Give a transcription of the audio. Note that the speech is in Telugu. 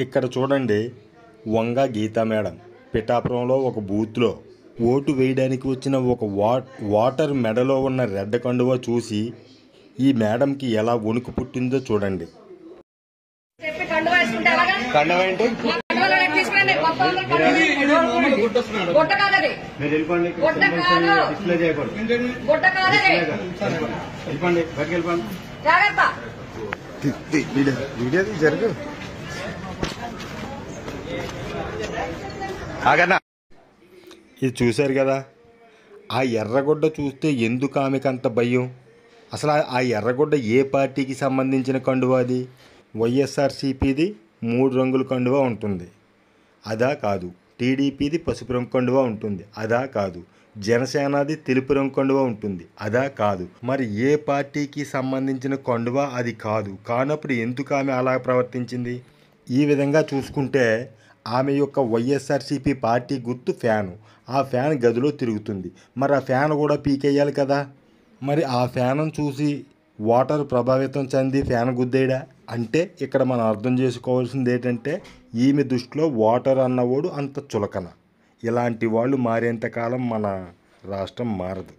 ఇక్కడ చూడండి, వంగ గీతా మేడం పిఠాపురంలో ఒక బూత్లో ఓటు వేయడానికి వచ్చిన ఒక వాటర్ మెడలో ఉన్న రెడ్ కండువా చూసి ఈ మేడంకి ఎలా వణుకు పుట్టిందో చూడండి. ఇది చూశారు కదా, ఆ ఎర్రగొడ్డ చూస్తే ఎందుకు ఆమెకంత భయం? అసలు ఆ ఎర్రగొడ్డ ఏ పార్టీకి సంబంధించిన కండువా? అది వైఎస్ఆర్సీపీది 3 రంగుల కండువా ఉంటుంది, అదా కాదు. టీడీపీది పసుపు రంగు కండువా ఉంటుంది, అదా కాదు. జనసేనది తెలుపు రంగు కండువా ఉంటుంది, అదా కాదు. మరి ఏ పార్టీకి సంబంధించిన కండువా అది కాదు. కానప్పుడు ఎందుకు ఆమె అలా ప్రవర్తించింది? ఈ విధంగా చూసుకుంటే ఆమె యొక్క వైఎస్ఆర్సీపీ పార్టీ గుర్తు ఫ్యాను. ఆ ఫ్యాన్ గదిలో తిరుగుతుంది. మరి ఆ ఫ్యాన్ కూడా పీకేయాలి కదా. మరి ఆ ఫ్యాన్ను చూసి వాటర్ ప్రభావితం చెంది ఫ్యాన్ గుద్దేయడా అంటే ఇక్కడ మనం అర్థం చేసుకోవాల్సింది ఏంటంటే, ఈమె దృష్టిలో వాటర్ అన్నవాడు అంత చులకన. ఇలాంటి వాళ్ళు మారేంతకాలం మన రాష్ట్రం మారదు.